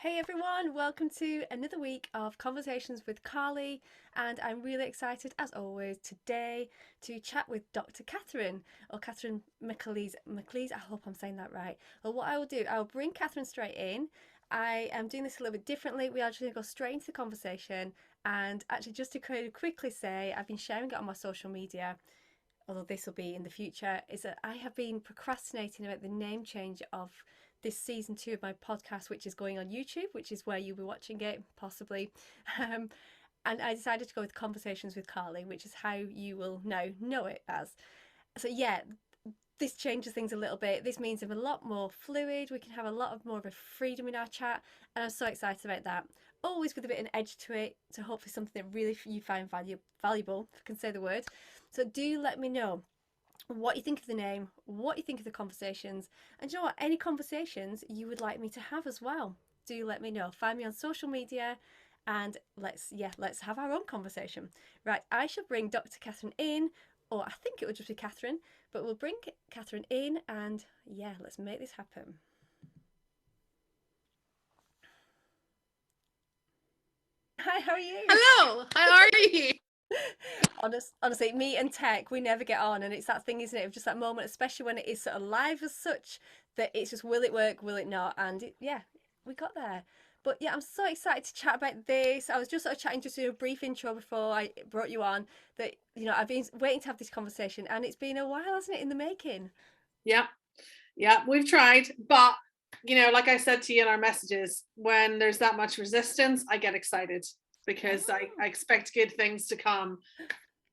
Hey everyone, welcome to another week of Conversations with Carly, and I'm really excited as always today to chat with Dr. Kathrine, or Kathrine McLeese. I hope I'm saying that right. Well, what I will do, I will bring Kathrine straight in. I am doing this a little bit differently. We are just going to go straight into the conversation, and actually, just to quickly say, I've been sharing it on my social media, although this will be in the future, is that I have been procrastinating about the name change of this season 2 of my podcast, which is going on YouTube, which is where you'll be watching it, possibly. Um, and I decided to go with Conversations with Carly, which is how you will now know it as. So, yeah, this changes things a little bit. This means I'm a lot more fluid. We can have a lot of more of a freedom in our chat, and I'm so excited about that. Always with a bit of an edge to it, so hopefully something that really you find valuable, if I can say the word. So do let me know what you think of the name, what you think of the conversations, and you know what, any conversations you would like me to have as well. Do let me know. Find me on social media and let's have our own conversation. Right, I shall bring Dr. Kathrine in, or I think it would just be Kathrine, but we'll bring Kathrine in and let's make this happen. Hi, how are you? Hello, how are you? Honestly, me and tech, we never get on, and it's that thing, isn't it? Of just that moment, especially when it is sort of live as such, that it's just will it work, will it not? And we got there. But yeah, I'm so excited to chat about this. I was just sort of chatting, just doing a brief intro before I brought you on. That I've been waiting to have this conversation, and it's been a while, hasn't it, in the making? Yeah, yeah, we've tried, but like I said to you in our messages, when there's that much resistance, I get excited because I Oh, expect good things to come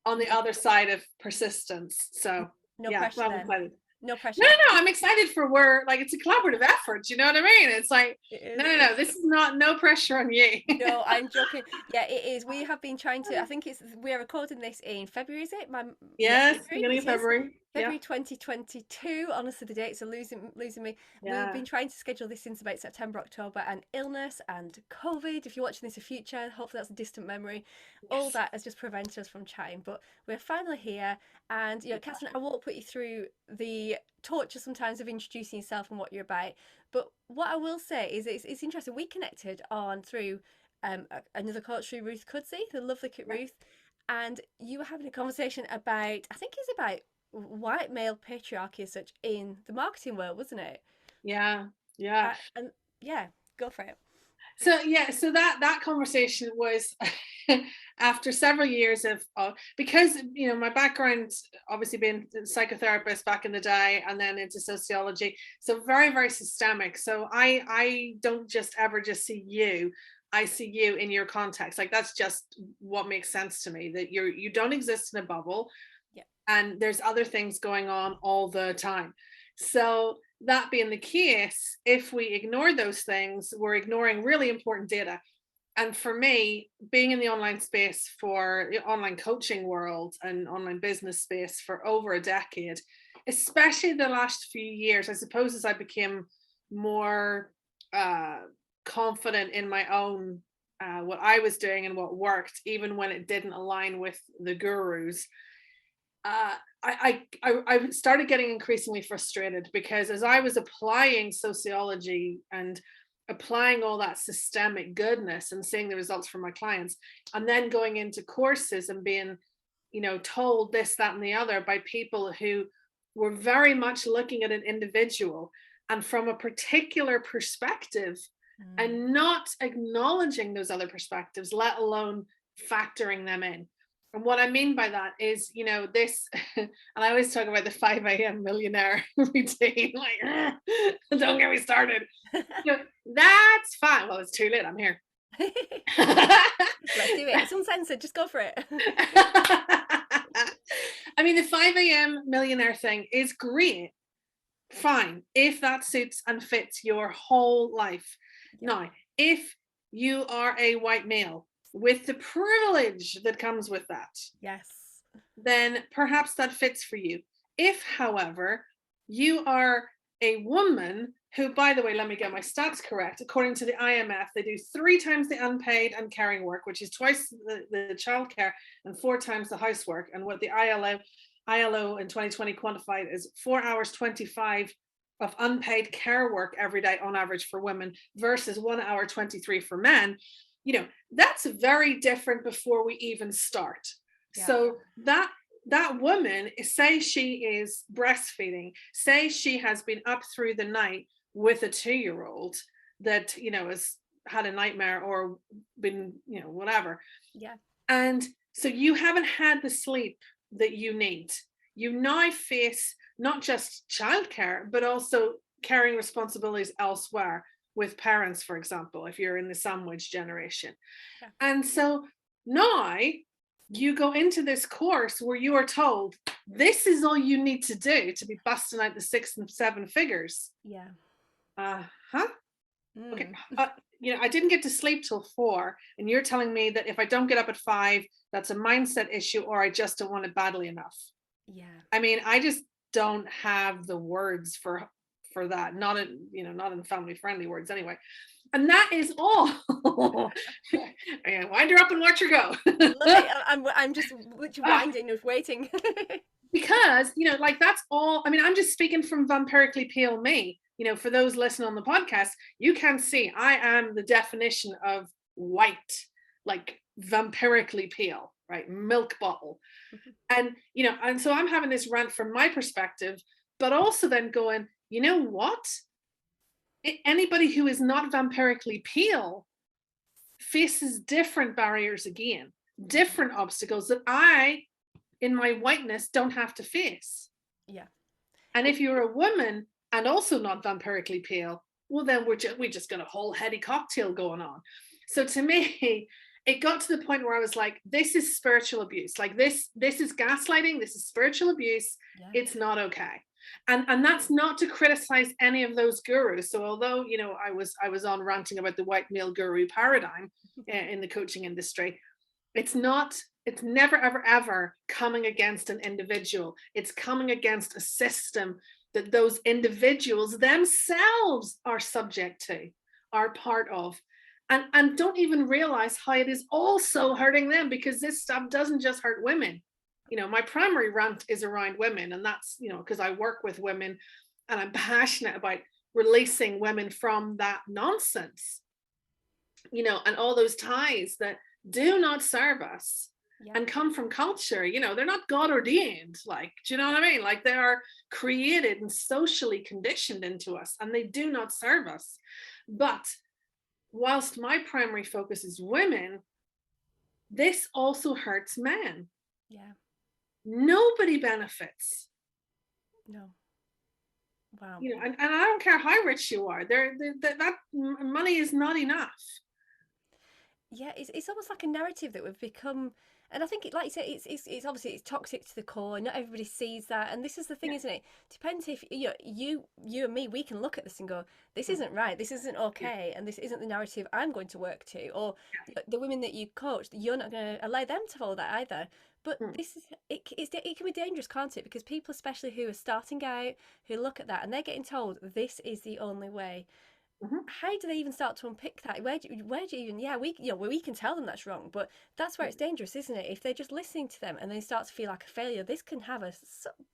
on the other side of persistence. So no yeah, pressure well, I'm then. excited. No No, no, pressure. no. I'm excited for where like it's a collaborative effort. You know what I mean? It's like, It no, is. no, no. This is not no pressure on you. No, I'm joking. Yeah, it is. We have been trying to. I think we're recording this in February, is it? Yes, February. beginning of It is February. Yeah, February 2022. Honestly, the dates are losing me. We've yeah. been trying to schedule this since about September, October, and illness and COVID. If you're watching this in future, hopefully that's a distant memory. All Yes. that has just prevented us from chatting, but we're finally here. And Catherine, I won't put you through the torture sometimes of introducing yourself and what you're about. But what I will say is it's interesting. We connected on through another coach, through Ruth Cudsey, the lovely Ruth, and you were having a conversation about, I think it's about white male patriarchy as such in the marketing world, wasn't it? Yeah, yeah. And yeah, go for it. So yeah, so that conversation was after several years of because my background obviously being a psychotherapist back in the day and then into sociology, so very very systemic. So I don't just ever just see you. I see you in your context. Like that's just what makes sense to me, that you don't exist in a bubble Yeah. and there's other things going on all the time. So that being the case, if we ignore those things, we're ignoring really important data. And for me, being in the online space for the online coaching world and online business space for over a decade, especially the last few years, I suppose as I became more uh, confident in my own what I was doing and what worked, even when it didn't align with the gurus, I started getting increasingly frustrated because as I was applying sociology and applying all that systemic goodness and seeing the results from my clients, and then going into courses and being, told this, that, and the other by people who were very much looking at an individual and from a particular perspective Mm. and not acknowledging those other perspectives, let alone factoring them in. And what I mean by that is, this, and I always talk about the 5 a.m. millionaire routine, like, don't get me started. That's fine. Well, it's too late. I'm here. Let's do it. It's uncensored. Just go for it. I mean, the 5 a.m. millionaire thing is great. Fine. If that suits and fits your whole life. Yeah. Now, if you are a white male with the privilege that comes with that, Yes. then perhaps that fits for you. If, however, you are a woman who, by the way, let me get my stats correct. According to the IMF, they do 3 times the unpaid and caring work, which is twice the childcare and 4 times the housework. And what the ILO in 2020 quantified as 4 hours 25 of unpaid care work every day on average for women versus 1 hour 23 for men, that's very different before we even start. Yeah. So that woman, say she is breastfeeding, say she has been up through the night with a 2-year-old that has had a nightmare or been whatever, Yeah. and so you haven't had the sleep that you need. You now face not just childcare, but also carrying responsibilities elsewhere with parents, for example, if you're in the sandwich generation. Yeah. And so now you go into this course where you are told this is all you need to do to be busting out the 6 and 7 figures. Yeah. Huh? Okay. Mm. I didn't get to sleep till 4, and you're telling me that if I don't get up at 5, that's a mindset issue, or I just don't want it badly enough. Yeah. I mean, I just don't have the words for that. Not in family friendly words anyway. And that is all. Wind her up and watch her go. Love it. I'm just literally winding, just waiting. Because like that's all. I mean, I'm just speaking from vampirically pale me. For those listening on the podcast, you can see I am the definition of white, like vampirically pale, right? Milk bottle. And and so I'm having this rant from my perspective, but also then going, you know what? Anybody who is not vampirically pale faces different barriers again, different obstacles that I, in my whiteness, don't have to face. Yeah. And if you're a woman and also not vampirically pale, well, then we just got a whole heady cocktail going on. So to me, it got to the point where I was like, this is spiritual abuse. Like this is gaslighting. This is spiritual abuse. Yeah. It's not okay. And that's not to criticize any of those gurus. So although I was on ranting about the white male guru paradigm in the coaching industry, it's never ever ever coming against an individual. It's coming against a system that those individuals themselves are subject to, are part of, and don't even realize how it is also hurting them, because this stuff doesn't just hurt women. My primary rant is around women, and that's because I work with women and I'm passionate about releasing women from that nonsense, and all those ties that do not serve us. Yeah. And come from culture, they're not God ordained, like, do you know what I mean? Like, they are created and socially conditioned into us, and they do not serve us. But whilst my primary focus is women, this also hurts men. Yeah. Nobody benefits. No. Wow. And I don't care how rich you are, that money is not enough. Yeah, it's almost like a narrative that we've become, and I think like you said, it's obviously it's toxic to the core. Not everybody sees that, and this is the thing, isn't it? Depends if you and me, we can look at this and go, this isn't right, this isn't okay, and this isn't the narrative I'm going to work to. Or the women that you coach, you're not going to allow them to follow that either. But it can be dangerous, can't it? Because people, especially who are starting out, who look at that and they're getting told this is the only way. Mm-hmm. How do they even start to unpick that? Where do you even? Yeah, we can tell them that's wrong, but that's where it's dangerous, isn't it? If they're just listening to them and they start to feel like a failure, this can have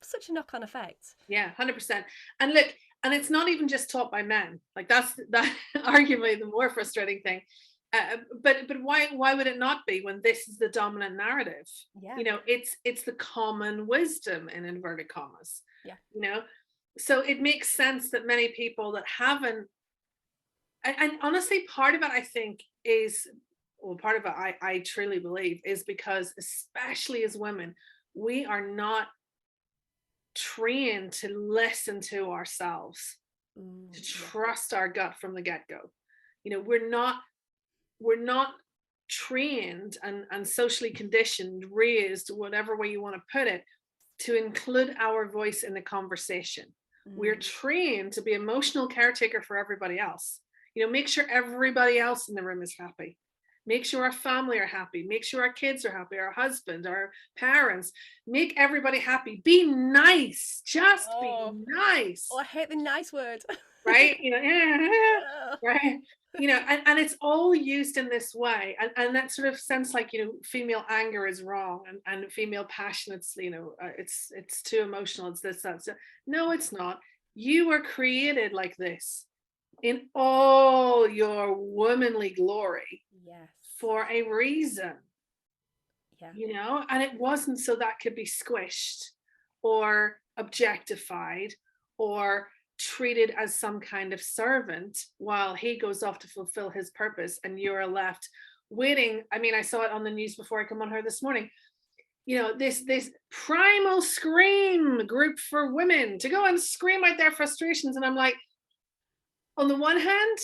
such a knock-on effect. Yeah, 100%. And look, and it's not even just taught by men. Like that's arguably the more frustrating thing. But why would it not be when this is the dominant narrative? Yeah. It's the common wisdom in inverted commas. Yeah. So it makes sense that many people that haven't. And honestly, part of it, I think, part of it, I truly believe, is because, especially as women, we are not trained to listen to ourselves, to trust our gut from the get-go. We're not trained and socially conditioned, raised, whatever way you want to put it, to include our voice in the conversation. We're trained to be emotional caretaker for everybody else. Make sure everybody else in the room is happy. Make sure our family are happy. Make sure our kids are happy, our husband, our parents. Make everybody happy. Be nice. Just be nice. Oh, I hate the nice word. Right? Right? And it's all used in this way. And that sort of sense like, female anger is wrong and female passion, it's, it's too emotional. It's this, that. So, no, it's not. You were created like this in all your womanly glory Yes. for a reason, Yeah. and it wasn't so that could be squished or objectified or treated as some kind of servant while he goes off to fulfill his purpose and you're left waiting. I mean, I saw it on the news before I come on here this morning. This primal scream group for women to go and scream out their frustrations, and I'm like, on the one hand,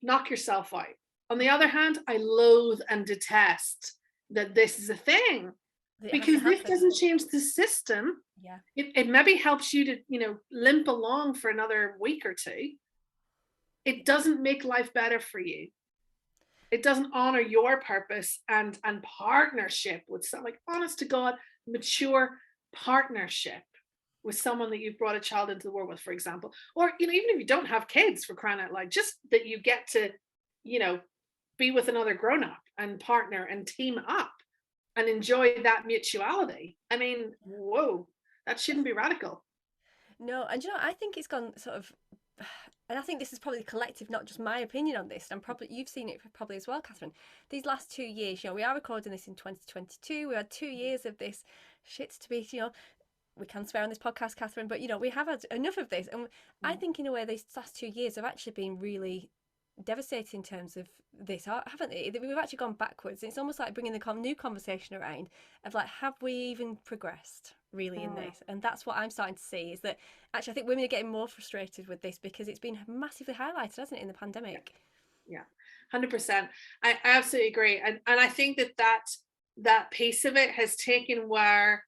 knock yourself out. On the other hand, I loathe and detest that this is a thing, It has to because this happen. doesn't change the system. Yeah. It maybe helps you to, limp along for another week or two. It doesn't make life better for you. It doesn't honor your purpose and partnership with some, like, honest to God, mature partnership with someone that you've brought a child into the world with, for example. Or, even if you don't have kids, for crying out loud, just that you get to, you know, be with another grown-up and partner and team up and enjoy that mutuality. I mean, whoa, that shouldn't be radical. No, and I think it's gone sort of, and I think this is probably collective, not just my opinion on this. And probably you've seen it probably as well, Kathrine. These last 2 years, we are recording this in 2022. We had 2 years of this shit to be, we can swear on this podcast, Kathrine, but we have had enough of this. And I think in a way, these last 2 years have actually been really devastating in terms of this, haven't they? We've actually gone backwards. It's almost like bringing the new conversation around of like, have we even progressed really in this? And that's what I'm starting to see, is that actually I think women are getting more frustrated with this because it's been massively highlighted, hasn't it, in the pandemic? Yeah, 100%. I absolutely agree. And I think that piece of it has taken where,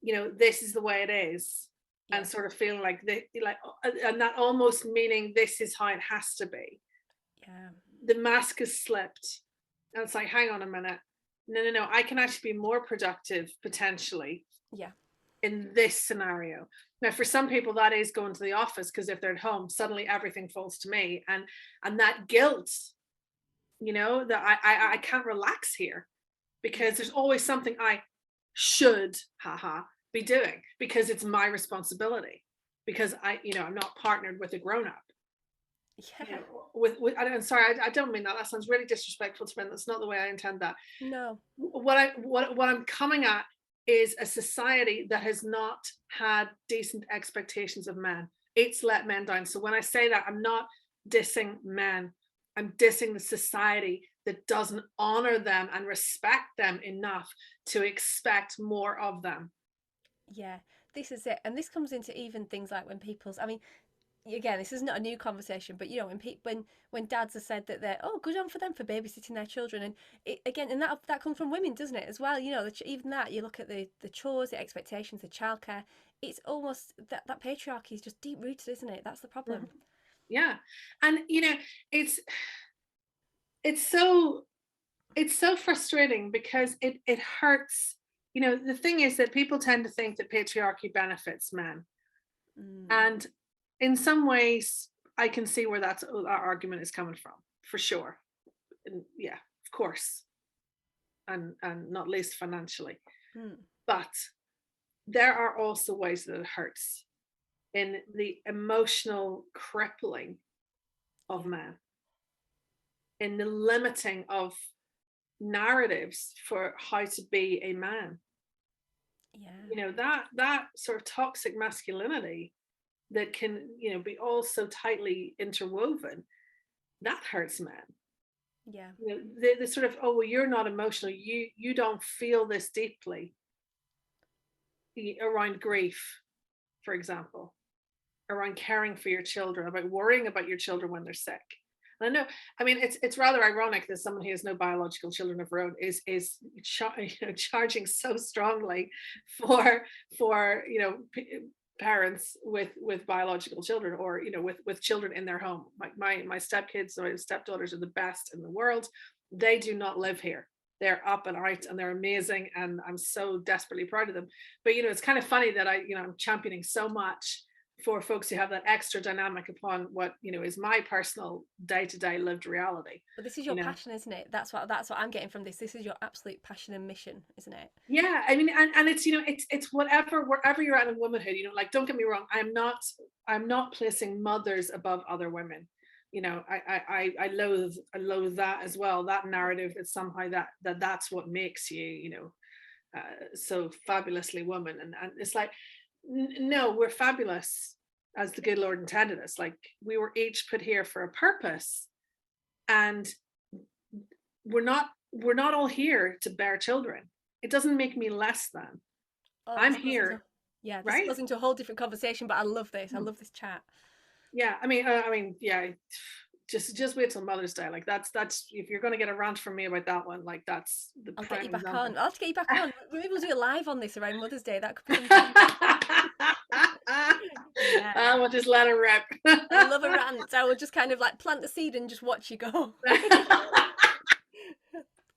this is the way it is, Yeah. and sort of feeling like and that almost meaning this is how it has to be. Yeah. The mask has slipped. And it's like, hang on a minute. No. I can actually be more productive potentially Yeah. in this scenario. Now, for some people, that is going to the office, because if they're at home, suddenly everything falls to me. And that guilt, that I can't relax here because there's always something I should, be doing, because it's my responsibility, because I'm not partnered with a grown-up. Yeah. With I'm sorry, I don't mean that. That sounds really disrespectful to men. That's not the way I intend that. No. What I'm coming at is a society that has not had decent expectations of men. It's let men down. So when I say that, I'm not dissing men. I'm dissing the society that doesn't honor them and respect them enough to expect more of them. Yeah. This is it. And this comes into even things like when I mean, again, this is not a new conversation, but when dads have said that they're, oh, good on for them for babysitting their children, and and that comes from women, doesn't it, as well? Even that, you look at the chores, the expectations, the childcare. It's almost that patriarchy is just deep rooted, isn't it? That's the problem. Yeah, and it's so frustrating because it hurts. The thing is that people tend to think that patriarchy benefits men, and in some ways I can see where that argument is coming from, for sure. And yeah, of course, and not least financially. But there are also ways that it hurts in the emotional crippling of men, in the limiting of narratives for how to be a man. Yeah. That sort of toxic masculinity that can, be all so tightly interwoven, that hurts men. Yeah. The sort of, oh, well, you're not emotional, you don't feel this deeply around grief, for example, around caring for your children, about worrying about your children when they're sick. And I know, I mean, it's rather ironic that someone who has no biological children of her own is charging so strongly for parents with biological children, or with children in their home. My stepkids, my stepdaughters, are the best in the world. They do not live here. They're up and out and they're amazing, and I'm so desperately proud of them. But it's kind of funny that I'm championing so much for folks who have that extra dynamic upon what, is my personal day-to-day lived reality. But this is your passion, isn't it? That's what I'm getting from this. This is your absolute passion and mission, isn't it? Yeah, I mean, and it's, it's whatever, wherever you're at in womanhood, like, don't get me wrong, I'm not placing mothers above other women. I loathe that as well, that narrative that somehow that's what makes you, so fabulously woman. And it's like, no, we're fabulous as the good Lord intended us. Like, we were each put here for a purpose, and we're not all here to bear children. It doesn't make me less than. I'm here. This goes into a whole different conversation, but I love this. I love this chat. Yeah, I mean, yeah. Just wait till Mother's Day. Like, that's if you're going to get a rant from me about that one, like, that's the I'll prime get you back example. on. I'll have to get you back on. Maybe we'll do a live on this around Mother's Day. That could be yeah. We'll just let her rip. I love a rant. I will just kind of like plant the seed and just watch you go.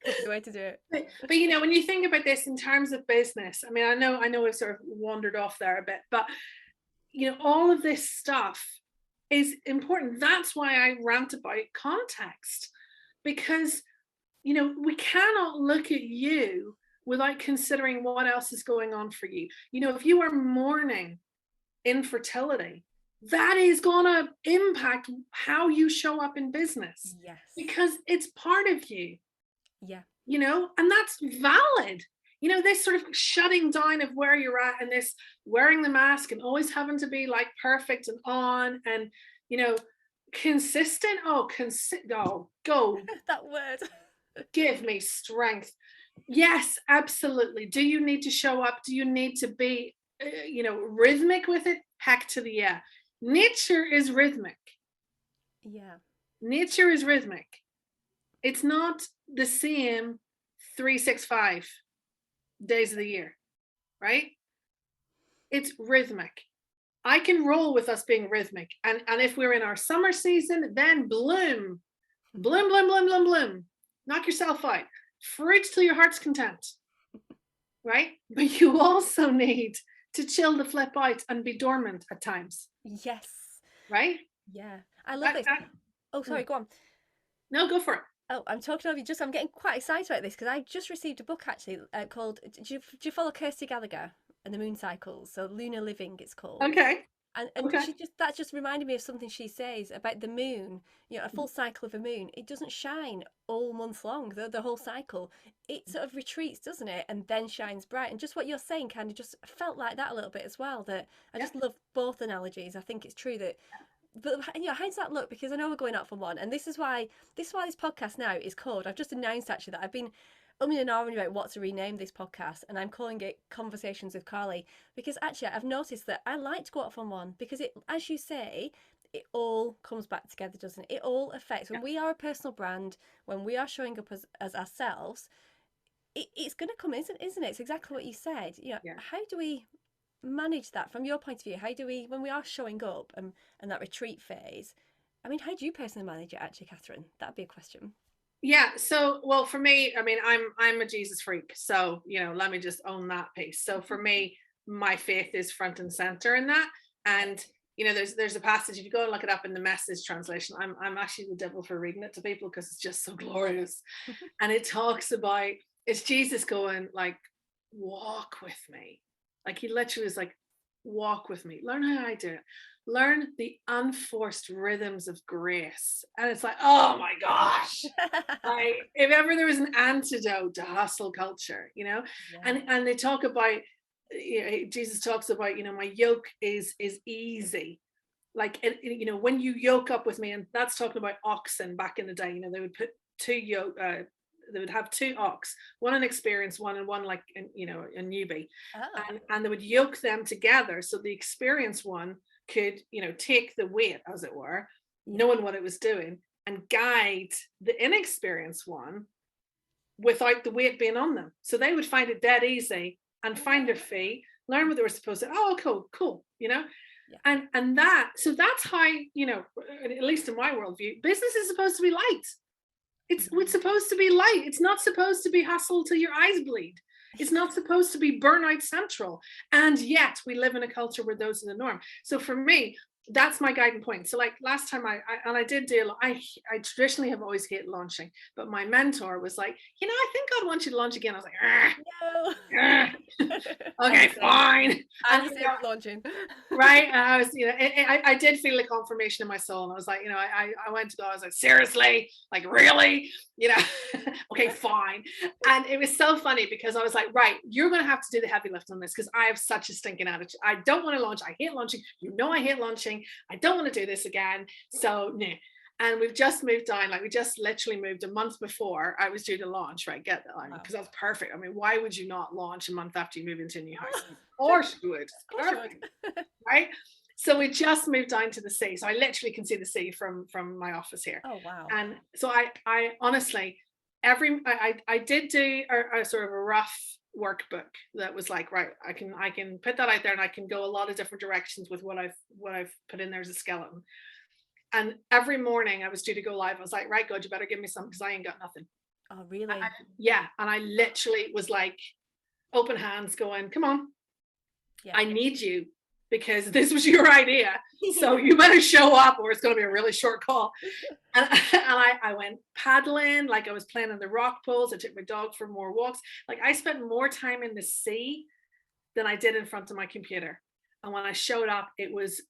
That's the way to do it. But when you think about this in terms of business, I mean, I know we've sort of wandered off there a bit, but all of this stuff is important. That's why I rant about context, because we cannot look at you without considering what else is going on for you. If you are mourning infertility, that is gonna impact how you show up in business. Yes, because it's part of you. Yeah. And that's valid. This sort of shutting down of where you're at, and this wearing the mask and always having to be like perfect and on and, consistent. Oh, go. That word. Give me strength. Yes, absolutely. Do you need to show up? Do you need to be, rhythmic with it? Heck to the yeah. Nature is rhythmic. Yeah. Nature is rhythmic. It's not the same 365 days of the year, right? It's rhythmic. I can roll with us being rhythmic. And if we're in our summer season, then bloom. Bloom, bloom, bloom, bloom, bloom. Knock yourself out. Fruit till your heart's content, right? But you also need to chill the flip out and be dormant at times. Yes. Right? Yeah. I love this. Oh, sorry, go on. No, go for it. Oh, I'm talking over you. I'm getting quite excited about this because I just received a book actually called. Do you follow Kirsty Gallagher and the Moon Cycles? So Lunar Living, it's called. Okay. And okay. that just reminded me of something she says about the moon. A full cycle of a moon. It doesn't shine all month long. The whole cycle, it sort of retreats, doesn't it, and then shines bright. And just what you're saying kind of just felt like that a little bit as well. That I just love both analogies. I think it's true that. But how does that look? Because I know we're going out for one, and this is why this podcast now is called. I've just announced actually that I've been an hour about what to rename this podcast, and I'm calling it Conversations with Carly, because actually I've noticed that I like to go out for one because it, as you say, it all comes back together, doesn't it? It all affects when we are a personal brand, when we are showing up as ourselves. It's going to come, isn't it? It's exactly what you said. How do we manage that from your point of view? How do we, when we are showing up and that retreat phase, I mean, how do you personally manage it actually, Kathrine? That'd be a question. Yeah, so well, for me, I mean, I'm a Jesus freak, so let me just own that piece. So for me, my faith is front and center in that. And there's a passage, if you go and look it up in the Message translation, I'm actually the devil for reading it to people because it's just so glorious. And it talks about, it's Jesus going like, walk with me. Like, he literally is like, walk with me, learn how I do it, learn the unforced rhythms of grace. And it's like, oh my gosh. Like, if ever there was an antidote to hustle culture, and they talk about, Jesus talks about, my yoke is easy. Like, when you yoke up with me, and that's talking about oxen back in the day, they would put they would have two ox, one an experienced one and one like a newbie. And they would yoke them together so the experienced one could take the weight, as it were, knowing what it was doing, and guide the inexperienced one without the weight being on them. So they would find it dead easy and find their feet, learn what they were supposed to. Oh, cool. And that's how, at least in my worldview, business is supposed to be light. It's supposed to be light. It's not supposed to be hustle till your eyes bleed. It's not supposed to be burnout central. And yet we live in a culture where those are the norm. So for me, that's my guiding point. So like last time I did do, I traditionally have always hated launching, but my mentor was like, I think I'd want you to launch again. I was like, No. okay, fine. I'm And the same with launching. right, and I was, I did feel a confirmation in my soul, and I was like, I went to go, I was like, seriously, like, really, okay, fine. And it was so funny because I was like, right, you're going to have to do the heavy lift on this because I have such a stinking attitude. I don't want to launch. I hate launching. I hate launching. I don't want to do this again. So nah. And we've just moved down, like we just literally moved a month before I was due to launch, right? Get that, because that's perfect. I mean, why would you not launch a month after you move into a new house? Of course you would. Perfect, right? So we just moved down to the sea. So I literally can see the sea from my office here. Oh wow. And so I honestly, I did do a sort of a rough workbook that was like, right, I can put that out there and I can go a lot of different directions with what I've put in there as a skeleton. And every morning I was due to go live. I was like, right, God, you better give me some because I ain't got nothing. Oh, really? Yeah. And I literally was like, open hands going, come on. Yeah. I need you because this was your idea. So you better show up or it's going to be a really short call. And I went paddling, like I was playing on the rock pools. I took my dog for more walks. Like I spent more time in the sea than I did in front of my computer. And when I showed up, it was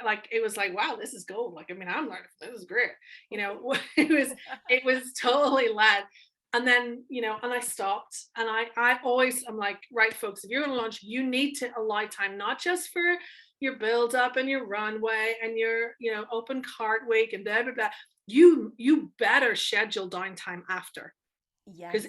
like, wow, this is gold. Like, I mean, I'm learning, this is great. It was totally led. And then, and I stopped and I always, I'm like, right, folks, if you're going to launch, you need to allow time, not just for your build up and your runway and your, open cart week and blah, blah, blah. You better schedule downtime after. Because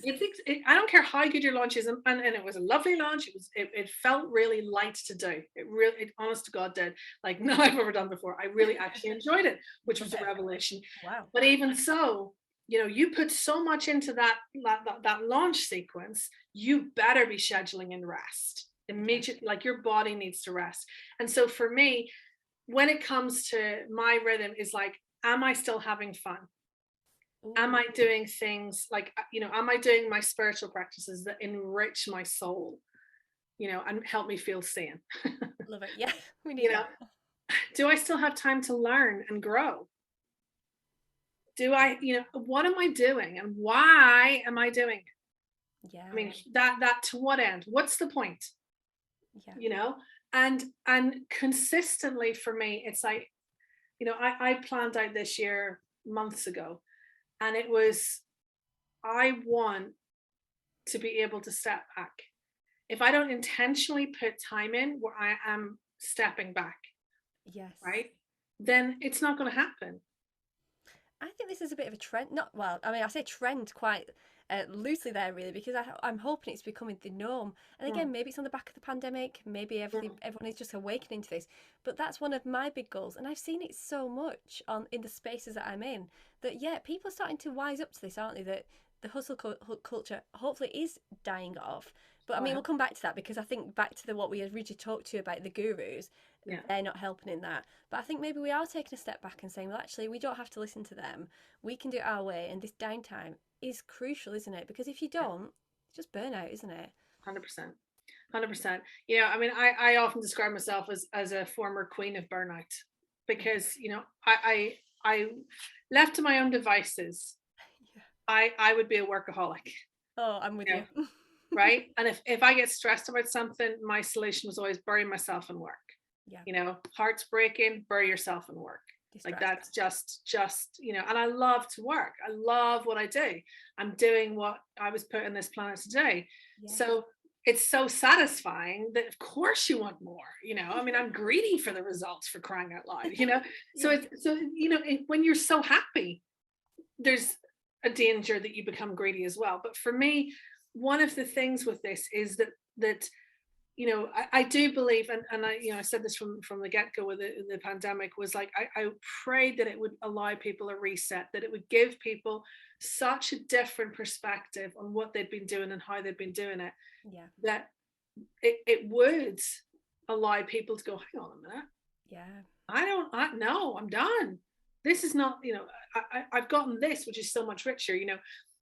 I don't care how good your launch is, and it was a lovely launch. It felt really light to do. It honest to God did, like none I've ever done before. I really actually enjoyed it, which was a revelation. Wow. But even so, you put so much into that launch sequence, you better be scheduling in rest immediately. Like your body needs to rest. And so for me, when it comes to my rhythm, is like, am I still having fun? Am I doing things like, am I doing my spiritual practices that enrich my soul, and help me feel sane? Love it. Yeah, we need that. Do I still have time to learn and grow? Do I, what am I doing and why am I doing it? Yeah. I mean, that to what end? What's the point? Yeah. And consistently for me, it's like, I planned out this year months ago. And it was, I want to be able to step back. If I don't intentionally put time in where I am stepping back, yes, right, then it's not going to happen. I think this is a bit of a trend. I say trend quite loosely there, really, because I'm hoping it's becoming the norm. And again, maybe it's on the back of the pandemic. Maybe everyone is just awakening to this. But that's one of my big goals, and I've seen it so much in the spaces that I'm in. That people are starting to wise up to this, aren't they? That the hustle culture hopefully is dying off. But I mean, we'll come back to that because I think back to what we originally talked to about the gurus. Yeah. They're not helping in that. But I think maybe we are taking a step back and saying, well, actually, we don't have to listen to them. We can do it our way. And this downtime is crucial, isn't it? Because if you don't, it's just burnout, isn't it? 100%. 100%. I mean, I often describe myself as a former queen of burnout because, I left to my own devices, I would be a workaholic. Oh, I'm with you. Right. And if I get stressed about something, my solution was always bury myself in work. Yeah. Heart's breaking, bury yourself in work. Like that's just, and I love to work. I love what I do. I'm doing what I was put on this planet to do. Yeah. So it's so satisfying that of course you want more, I mean, I'm greedy for the results, for crying out loud, So when you're so happy, there's a danger that you become greedy as well. But for me, one of the things with this is that I do believe, and I said this from the get-go with the pandemic, was like, I prayed that it would allow people a reset, that it would give people such a different perspective on what they'd been doing and how they'd been doing it. Yeah. That it would allow people to go, hang on a minute. Yeah. No, I'm done. This is not, I've gotten this, which is so much richer,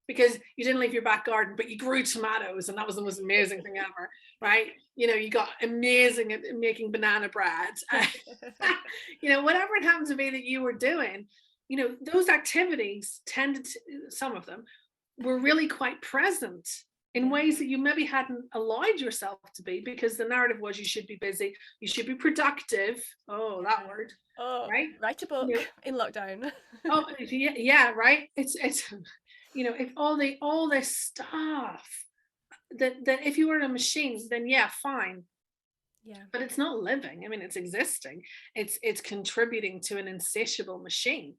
because you didn't leave your back garden, but you grew tomatoes, and that was the most amazing thing ever, right? You got amazing at making banana bread. Whatever it happened to be that you were doing, those activities tended to, some of them were really quite present in Yeah. ways that you maybe hadn't allowed yourself to be, because the narrative was you should be busy, you should be productive. Oh, that word, Oh, right? write a book in lockdown. Oh, yeah, right. It's if all this stuff that if you were in a machine, then yeah, fine. Yeah. But it's not living. I mean, it's existing. It's contributing to an insatiable machine.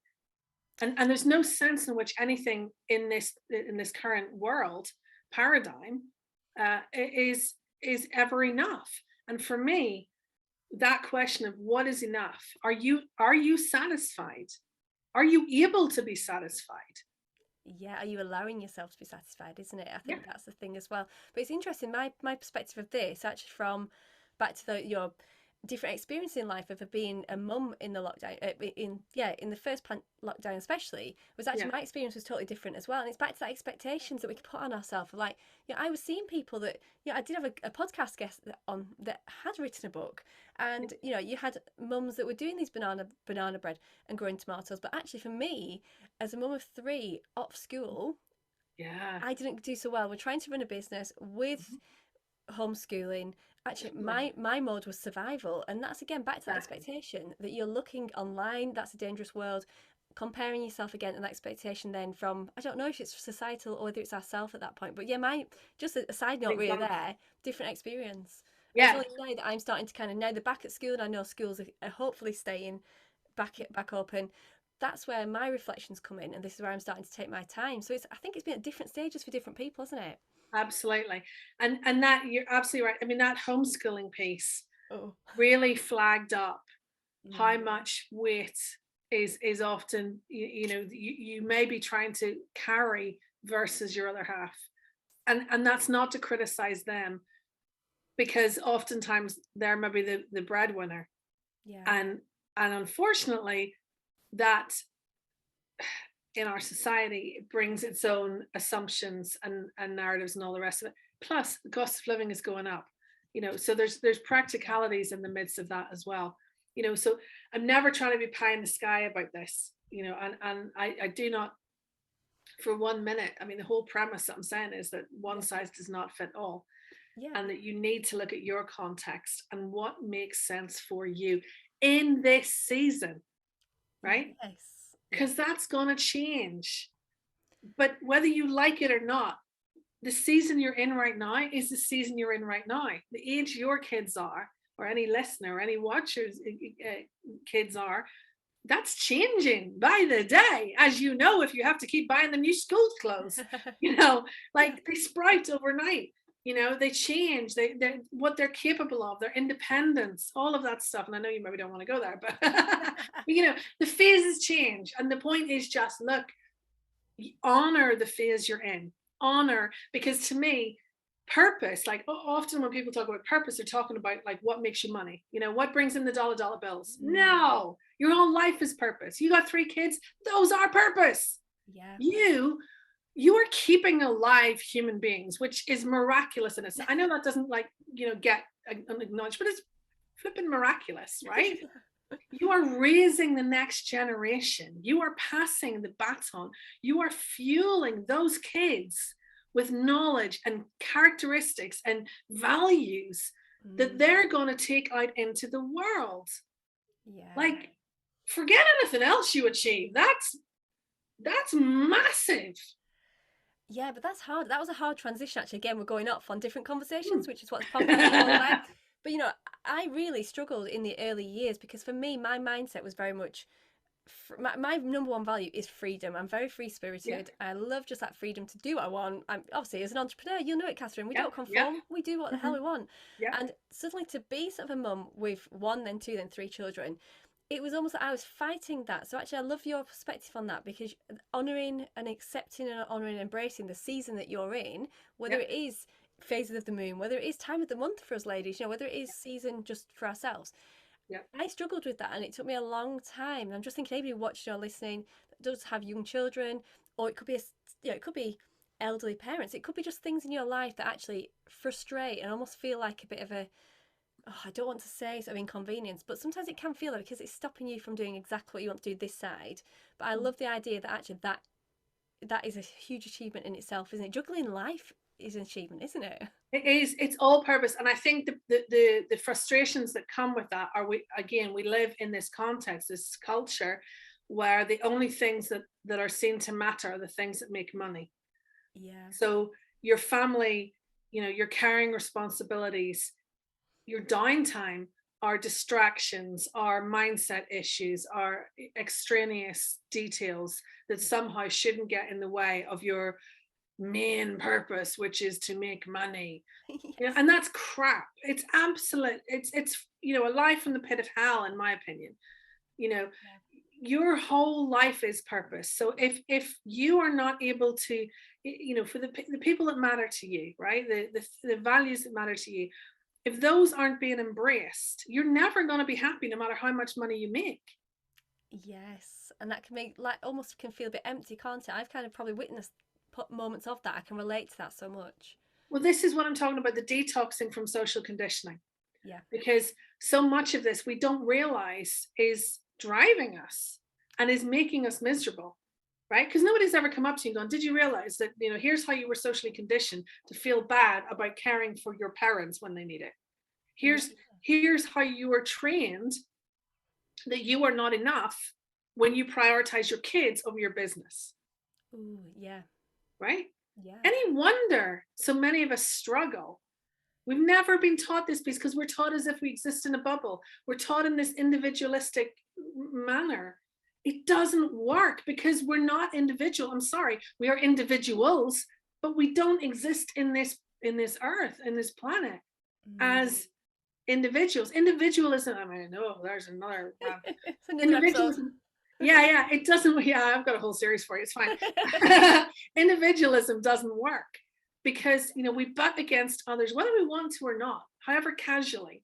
And there's no sense in which anything in this current world paradigm is ever enough. And for me, that question of what is enough, are you satisfied? Are you able to be satisfied? Yeah, are you allowing yourself to be satisfied, isn't it? I Yeah. think that's the thing as well. But it's interesting, my perspective of this, actually, from back to your different experience in life of being a mum in the lockdown, in the first lockdown especially, was Yeah. actually my experience was totally different as well. And it's back to that expectations that we could put on ourselves. Like, I was seeing people that, I did have a podcast guest that had written a book, and you had mums that were doing these banana bread and growing tomatoes. But actually, for me, as a mum of three off school, Yeah. I didn't do so well. We're trying to run a business with homeschooling. Actually, my mode was survival, and that's again back to that Exactly. expectation that you're looking online. That's a dangerous world. Comparing yourself again, and that expectation then from, I don't know if it's societal or whether it's ourself at that point. But yeah, just a side note really Exactly. there, different experience. And it's Yeah. only now that I'm starting to kind of, now they're back at school, and I know schools are hopefully staying back open. That's where my reflections come in, and this is where I'm starting to take my time. So I think it's been at different stages for different people, isn't it? Absolutely. And that, you're absolutely right. I mean, that homeschooling piece Oh. really flagged up how Mm. much weight is often you may be trying to carry versus your other half. And that's not to criticize them, because oftentimes they're maybe the breadwinner. Yeah. And unfortunately, that in our society, it brings its own assumptions and narratives and all the rest of it. Plus, the cost of living is going up. So there's practicalities in the midst of that as well. So I'm never trying to be pie in the sky about this. And I do not for 1 minute. I mean, the whole premise that I'm saying is that one size does not fit all, Yeah. and that you need to look at your context and what makes sense for you in this season, right? Yes. Because that's going to change. But whether you like it or not, the season you're in right now is the season you're in right now. The age your kids are, or any listener, or any watchers' kids are, that's changing by the day. As you know, if you have to keep buying them new school clothes, like they sprout overnight. They change. They're what they're capable of, their independence, all of that stuff. And I know you maybe don't want to go there, but the phases change. And the point is just look, honor the phase you're in. Honor, because to me, purpose, like often when people talk about purpose, they're talking about like what makes you money, what brings in the dollar bills. No, your whole life is purpose. You got 3 kids, those are purpose. Yeah. You are keeping alive human beings, which is miraculous in itself. I know that doesn't get acknowledged, but it's flipping miraculous, right? You are raising the next generation. You are passing the baton. You are fueling those kids with knowledge and characteristics and values that they're going to take out into the world. Yeah. Like, forget anything else you achieve. That's massive. Yeah, but that's hard. That was a hard transition, actually. Again, we're going off on different conversations, which is what the podcast is all about. But I really struggled in the early years because for me, my mindset was very much my number one value is freedom. I'm very free spirited. I love just that freedom to do what I want. I'm obviously, as an entrepreneur, you'll know it, Kathrine. We don't conform. We do what the hell we want. And suddenly to be sort of a mum with 1, then 2, then 3 children, it was almost like I was fighting that. So actually, I love your perspective on that, because honouring and accepting and honouring and embracing the season that you're in, whether it is phases of the moon, whether it is time of the month for us ladies, whether it is season just for ourselves. I struggled with that, and it took me a long time. And I'm just thinking, anybody watching or listening that does have young children, or it could be elderly parents. It could be just things in your life that actually frustrate and almost feel like a bit of a, oh, I don't want to say sort of inconvenience, but sometimes it can feel that because it's stopping you from doing exactly what you want to do this side. But I love the idea that actually that is a huge achievement in itself, isn't it? Juggling life is an achievement, isn't it? It is. It's all purpose, and I think the frustrations that come with that are, we live in this context, this culture, where the only things that are seen to matter are the things that make money. Yeah. So your family, you're carrying responsibilities, your downtime are distractions, are mindset issues, are extraneous details that somehow shouldn't get in the way of your main purpose, which is to make money. Yes. And that's crap. It's absolute. It's a life from the pit of hell, in my opinion. You know, Yeah. your whole life is purpose. So if you are not able to, for the people that matter to you, right, the values that matter to you, if those aren't being embraced, you're never going to be happy, no matter how much money you make. Yes, and that can make like almost can feel a bit empty, can't it? I've kind of probably witnessed moments of that. I can relate to that so much. Well, this is what I'm talking about, the detoxing from social conditioning, Yeah. because so much of this we don't realize is driving us and is making us miserable, right? Because nobody's ever come up to you and gone, did you realize that, here's how you were socially conditioned to feel bad about caring for your parents when they need it. Yeah. Here's how you were trained that you are not enough when you prioritize your kids over your business, Ooh, yeah. right? Yeah. Any wonder so many of us struggle. We've never been taught this piece because we're taught as if we exist in a bubble. We're taught in this individualistic manner. It doesn't work because we're not individual. I'm sorry, we are individuals, but we don't exist in this earth, in this planet, Mm. as individuals. Individualism, I mean, oh, there's another It's another episode. individualism. Yeah, it doesn't. Yeah, I've got a whole series for you. It's fine. Individualism doesn't work because we butt against others, whether we want to or not, however casually.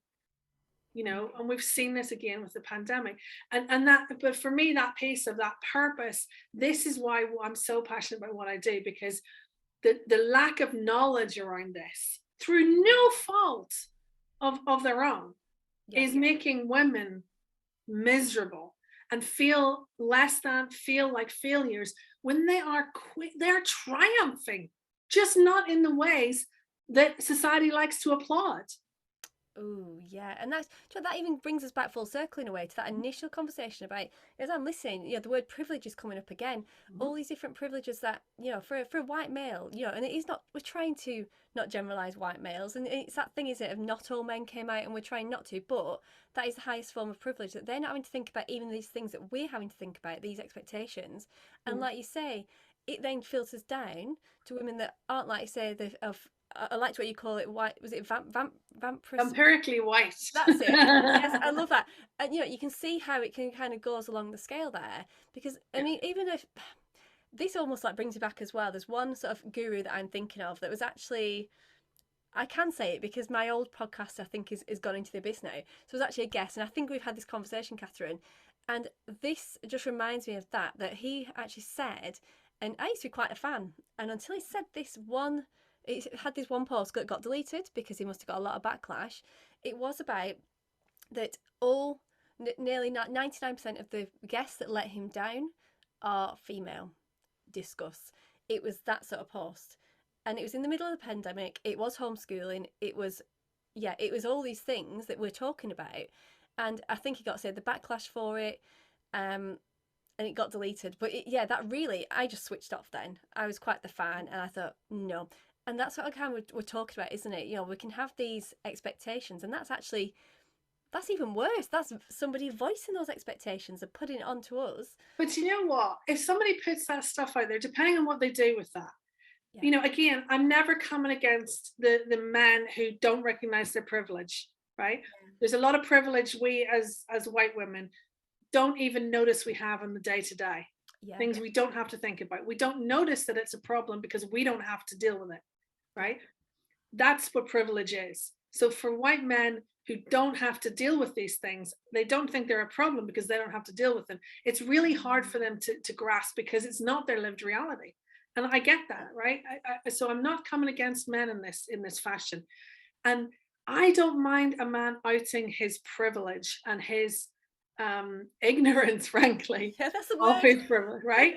And we've seen this again with the pandemic, and that. But for me, that piece of that purpose, this is why I'm so passionate about what I do, because the lack of knowledge around this, through no fault of their own, Yeah. is making women miserable and feel less than, feel like failures when they're triumphing, just not in the ways that society likes to applaud. Oh, yeah. And that even brings us back full circle in a way to that initial conversation about, as I'm listening, the word privilege is coming up again. Mm-hmm. All these different privileges that, for a white male, and it is not, we're trying to not generalize white males. And it's that thing, is it, of not all men came out, and we're trying not to, but that is the highest form of privilege, that they're not having to think about even these things that we're having to think about, these expectations. And like you say, it then filters down to women that aren't, like you say, I liked what you call it. White, was it vampirous? Empirically white. That's it. Yes, I love that. And you can see how it can kind of goes along the scale there. Because I mean, even if this almost like brings me back as well. There's one sort of guru that I'm thinking of that was actually, I can say it because my old podcast I think is gone into the abyss now. So it was actually a guest, and I think we've had this conversation, Kathrine. And this just reminds me of that he actually said, and I used to be quite a fan, and until he said this one, it had this one post that got deleted because he must have got a lot of backlash. It was about that nearly 99% of the guests that let him down are female. Discuss. It was that sort of post. And it was in the middle of the pandemic. It was homeschooling. It was all these things that we're talking about. And I think he got said the backlash for it. And it got deleted. But that really, I just switched off then. I was quite the fan, and I thought, no. And that's what kind of we're talking about, isn't it? We can have these expectations, and that's even worse. That's somebody voicing those expectations and putting it onto us. But you know what? If somebody puts that stuff out there, depending on what they do with that, again, I'm never coming against the men who don't recognize their privilege, right? Yeah. There's a lot of privilege we as white women don't even notice we have in the day to day. Things we don't have to think about. We don't notice that it's a problem because we don't have to deal with it, right? That's what privilege is. So for white men who don't have to deal with these things, they don't think they're a problem because they don't have to deal with them. It's really hard for them to grasp because it's not their lived reality. And I get that, right? So I'm not coming against men in this fashion. And I don't mind a man outing his privilege and his ignorance, frankly, Yeah, that's the of word. his privilege, right?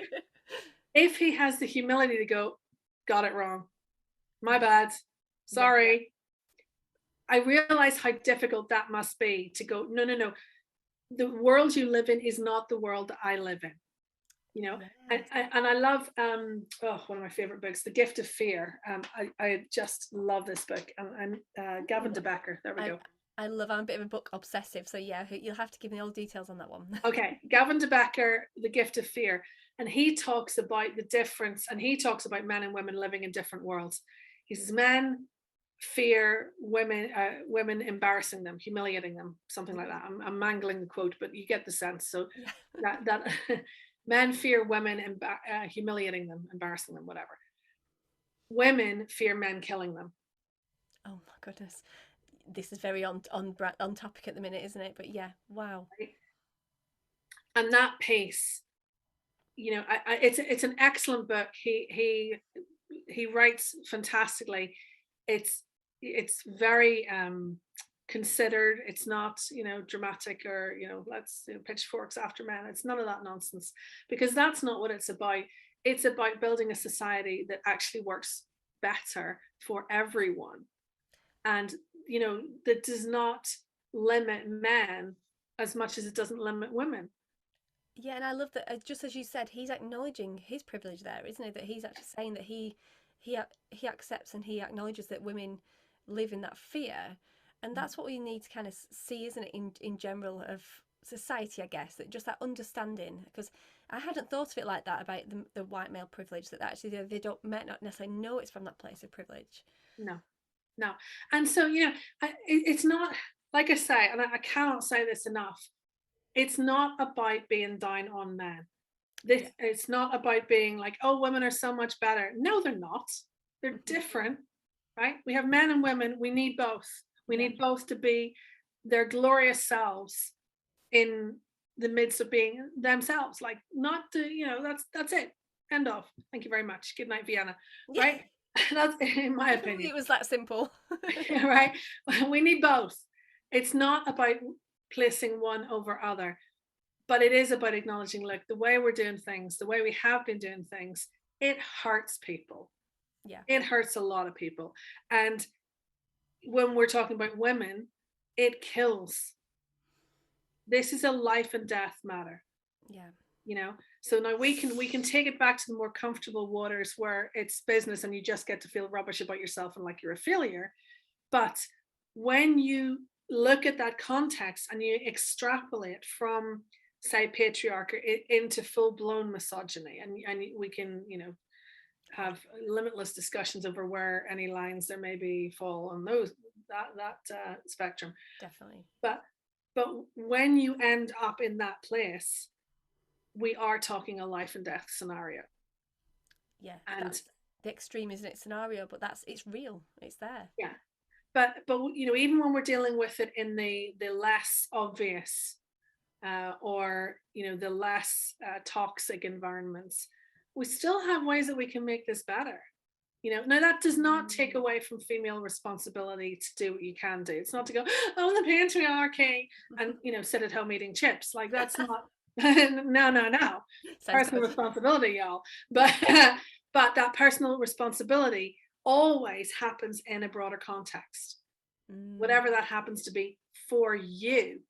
If he has the humility to go, got it wrong, my Yeah, bad, yeah, sorry. I realize how difficult that must be to go, no, no, no. The world you live in is not the world that I live in. You know, yes. and I love one of my favorite books, The Gift of Fear. I just love this book, and Gavin Ooh, de Becker, there we I go. I love. I'm a bit of a book obsessive, so yeah, you'll have to give me all the details on that one. Okay, Gavin de Becker, The Gift of Fear, and he talks about the difference, and he talks about men and women living in different worlds. He says men fear women, women embarrassing them, humiliating them, something like that. I'm mangling the quote, but you get the sense. So Yeah. that men fear women humiliating them, embarrassing them, whatever. Women fear men killing them. Oh my goodness, this is very on topic at the minute, isn't it? But yeah, wow. Right? And that piece, it's an excellent book. He writes fantastically. It's very considered. It's not dramatic or let's pitchforks after men. It's none of that nonsense, because that's not what it's about. It's about building a society that actually works better for everyone, and that does not limit men as much as it doesn't limit women. Yeah, and I love that. Just as you said, he's acknowledging his privilege there, isn't it? That he's actually saying that he accepts and he acknowledges that women live in that fear, and that's what we need to kind of see, isn't it? In general of society, I guess that just that understanding, because I hadn't thought of it like that about the white male privilege. That actually they don't might not necessarily know it's from that place of privilege. No, no. And so, it's not, like I say, and I cannot say this enough, it's not about being down on men. Yeah. It's not about being like, oh, women are so much better. No, they're not. They're Mhm. different, right? We have men and women. We need both. We Yeah. need both to be their glorious selves in the midst of being themselves. Like, not to, that's it. End of. Thank you very much. Good night, Vienna. Yeah. Right? That's in my If only opinion. it was that simple. Right? We need both. It's not about placing one over other, but it is about acknowledging, like, the way we're doing things, the way we have been doing things, it hurts people. Yeah. It hurts a lot of people. And when we're talking about women, it kills. This is a life and death matter, Yeah. you know. So now we can take it back to the more comfortable waters where it's business and you just get to feel rubbish about yourself and like you're a failure. But when you look at that context and you extrapolate from, say, patriarchy into full-blown misogyny, and we can, have limitless discussions over where any lines there maybe fall on that spectrum. Definitely. But when you end up in that place, we are talking a life and death scenario. Yeah. And That's the extreme, isn't it? Scenario, but it's real. It's there. yeah, but even when we're dealing with it in the less obvious, or the less toxic environments, we still have ways that we can make this better. Now that does not take Mm. away from female responsibility to do what you can do. It's not to go, oh, the patriarchy, and sit at home eating chips. Like, that's not. No, no, no. Sounds Personal good. responsibility, y'all. But but that personal responsibility always happens in a broader context, Mm. whatever that happens to be for you.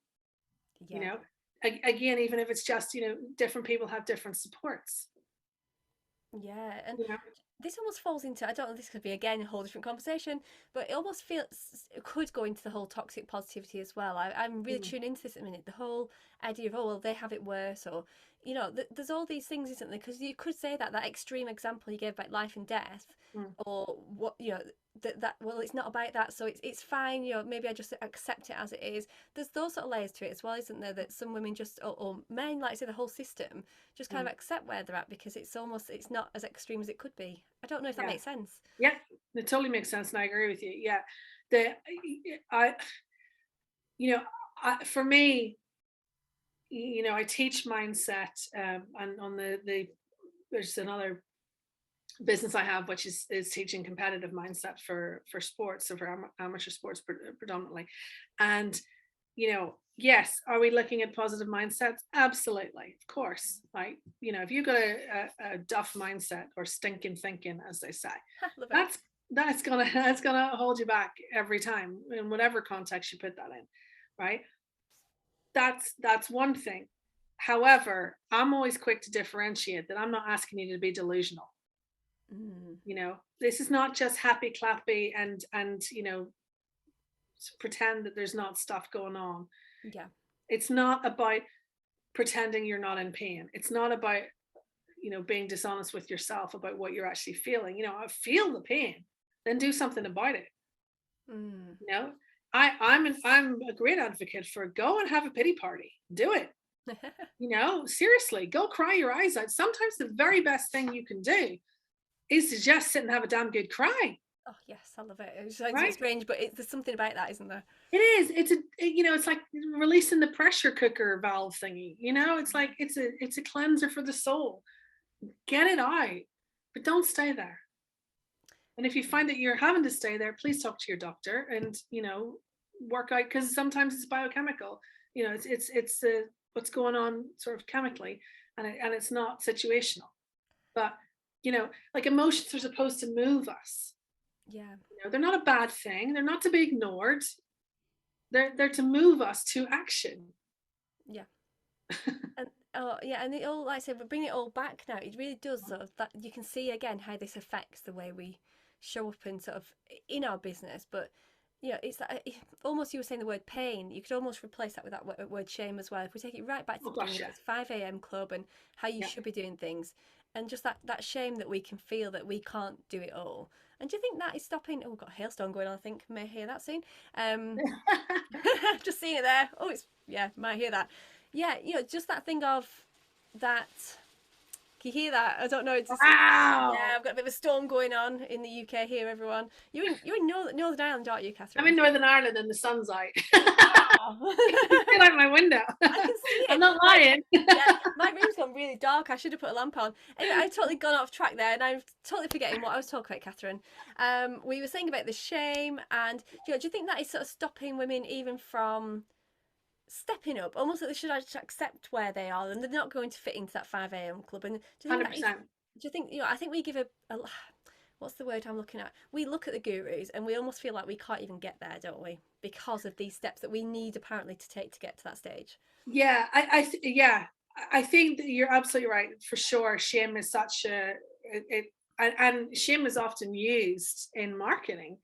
you Yeah. know Again, even if it's just, different people have different supports. Yeah. And you know this almost falls into, I don't know, this could be again a whole different conversation, but it almost feels it could go into the whole toxic positivity as well. I'm really Mm, tuning into this at the minute. The whole idea of, oh well, they have it worse, or there's all these things, isn't there? Because you could say that extreme example you gave about life and death, mm, or what that well, it's not about that, so it's fine. Maybe I just accept it as it is. There's those sort of layers to it as well, isn't there? That some women just, or men, like I say, the whole system just kind mm. of accept where they're at because it's not as extreme as it could be. I don't know if that Yeah, makes sense. yeah, it totally makes sense, and I agree with you. Yeah, the I you know for me, I teach mindset, and on the there's another business I have, which is teaching competitive mindset for sports, so for amateur sports predominantly. And yes, are we looking at positive mindsets? Absolutely, of course. Like, if you've got a duff mindset or stinking thinking, as they say, Love it. that's gonna hold you back every time in whatever context you put that in, right? That's one thing. However, I'm always quick to differentiate that I'm not asking you to be delusional. Mm, This is not just happy clappy and pretend that there's not stuff going on. yeah. It's not about pretending you're not in pain. It's not about being dishonest with yourself about what you're actually feeling. I feel the pain, then do something about it. Mm. you know I'm a great advocate for go and have a pity party. Do it. Seriously, go cry your eyes out. Sometimes the very best thing you can do is to just sit and have a damn good cry. Oh yes, I love it. It sounds a bit Right. strange, but there's something about that, isn't there? It is. It's like releasing the pressure cooker valve thingy. It's like it's a cleanser for the soul. Get it out, but don't stay there. And if you find that you're having to stay there, please talk to your doctor and work out, because sometimes it's biochemical. It's what's going on sort of chemically, and it's not situational. But like emotions are supposed to move us. Yeah. They're not a bad thing. They're not to be ignored. They're to move us to action. Yeah. And oh yeah, and it all, like I said, we're bringing it all back now. It really does sort of, that you can see again how this affects the way we show up in sort of in our business. But it's that almost, you were saying the word pain. You could almost replace that with that word shame as well. If we take it right back to Oh the beginning gosh, of yeah. this 5 a.m. club and how you Yeah. should be doing things, and just that shame that we can feel that we can't do it all. And do you think that is stopping? Oh, we've got a hailstorm going on. I think may hear that soon. Um, just seeing it there. Oh, it's, yeah, might hear that. Yeah, just that thing of that. Can you hear that? I don't know. It's just, yeah, Wow. I've got a bit of a storm going on in the UK here. Everyone, you're in Northern Ireland, aren't you, I'm Kathrine? in Northern Ireland and the sun's out. Oh. I can see out my window. I can see I'm it. not lying. Yeah, my room's gone really dark. I should have put a lamp on. Anyway, I've totally gone off track there, and I'm totally forgetting what I was talking about, Kathrine. We were saying about the shame, and do you think that is sort of stopping women even from stepping up, almost like they should just accept where they are and they're not going to fit into that 5 a.m. club? And do you think that is, 100%. do you think, I think we give a what's the word I'm looking at? We look at the gurus and we almost feel like we can't even get there, don't we? Because of these steps that we need apparently to take to get to that stage. Yeah, I think that you're absolutely right. For sure, shame is such a it and shame is often used in marketing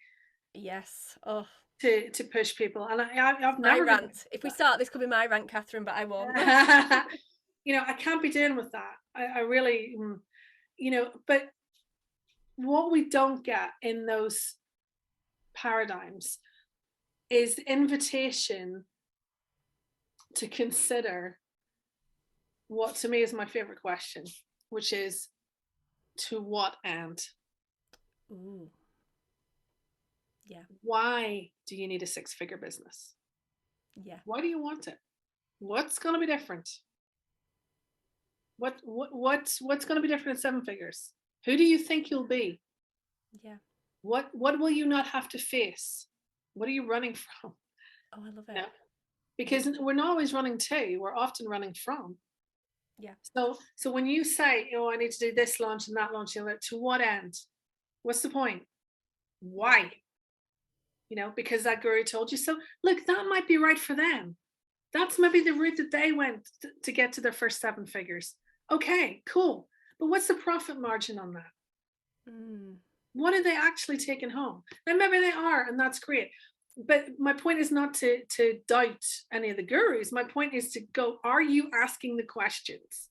Yes. Oh, to push people. And I've my never been rant. If we start, this could be my rant, Kathrine, but I won't. I can't be dealing with that. I really, but what we don't get in those paradigms is the invitation to consider what to me is my favorite question, which is to what end? Ooh, yeah, Why do you need a six-figure business? yeah, Why do you want it? What's going to be different? What's going to be different at seven figures? Who do you think you'll be? yeah. What will you not have to face? What are you running from? Oh, I love No, it. because we're not always running to, we're often running from. Yeah, So when you say, I need to do this launch and that launch, to what end? What's the point? yeah, Why? Because that guru told you so. Look, that might be right for them. That's maybe the route that they went to get to their first seven figures. Okay, cool. But what's the profit margin on that? mm, What are they actually taking home? Now, maybe they are, and that's great. But my point is not to doubt any of the gurus. My point is to go, are you asking the questions?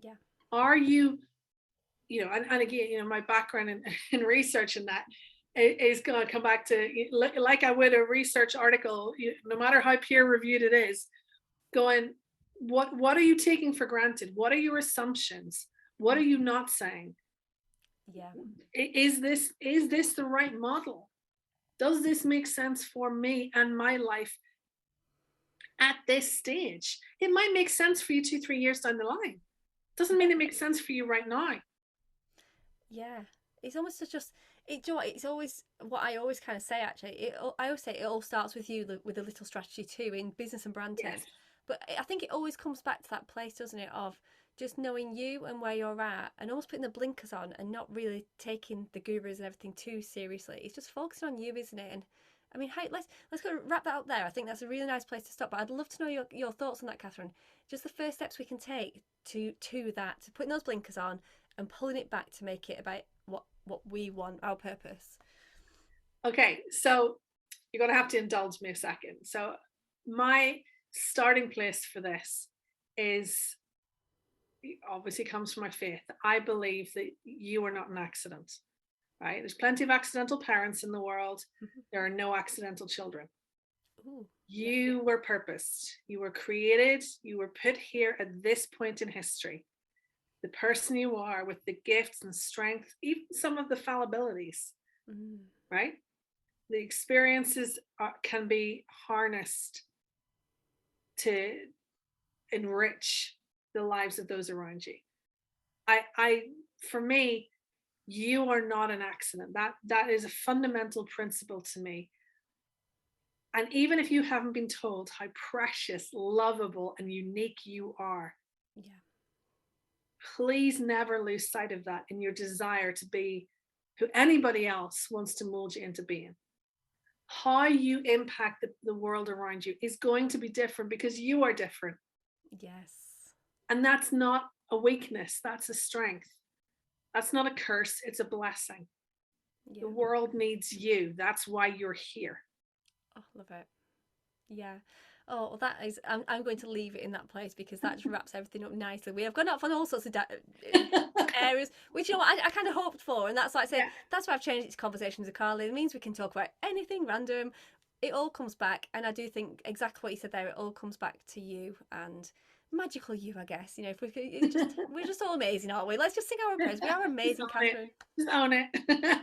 yeah, Are you, and again, my background in research and that is going to come back to, like I would a research article, no matter how peer reviewed it is, going, what are you taking for granted? What are your assumptions? What are you not saying? yeah, Is this the right model? Does this make sense for me and my life at this stage? It might make sense for you 2-3 years down the line. Doesn't mean it makes sense for you right now. yeah. It's almost just it. Do you know what, it's always what I always kind of say. Actually, I always say it all starts with you with a little strategy too in business and brand Yes. terms. But I think it always comes back to that place, doesn't it? Of just knowing you and where you're at, and almost putting the blinkers on and not really taking the gurus and everything too seriously. It's just focusing on you, isn't it? And I mean, hey, let's go wrap that up there. I think that's a really nice place to stop. But I'd love to know your thoughts on that, Kathrine. Just the first steps we can take to that, to putting those blinkers on and pulling it back to make it about what we want, our purpose. Okay, so you're going to have to indulge me a second. So my starting place for this is obviously comes from my faith. I believe that you are not an accident, right? There's plenty of accidental parents in the world. There are no accidental children. Ooh, yeah. You were purposed. You were created. You were put here at this point in history. The person you are with the gifts and strength, even some of the fallibilities, right? The experiences can be harnessed to enrich the lives of those around you. For me, you are not an accident. That is a fundamental principle to me. And even if you haven't been told how precious, lovable, and unique you are, Yeah. please never lose sight of that in your desire to be who anybody else wants to mold you into being. How you impact the world around you is going to be different because you are different. Yes. And that's not a weakness, that's a strength. That's not a curse, it's a blessing. Yeah. The world needs you. That's why you're here. Oh, love it. Yeah. Oh, well, that is. I'm going to leave it in that place because that just wraps everything up nicely. We have gone off on all sorts of areas, which you know what I kind of hoped for, and that's like I said. Yeah. That's why I've changed it to conversations with Carly. It means we can talk about anything random. It all comes back, and I do think exactly what you said there. It all comes back to you and magical you, I guess. You know, if we could, we're just all amazing, aren't we? Let's just sing our praise. We are Just amazing, own it. Kathrine. Just own it.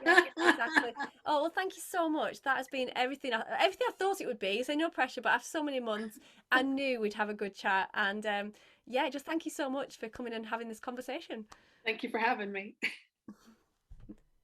Yeah, exactly. Oh well, thank you so much. That has been everything. Everything I thought it would be. So no pressure, but after so many months, I knew we'd have a good chat. And yeah, just thank you so much for coming and having this conversation. Thank you for having me.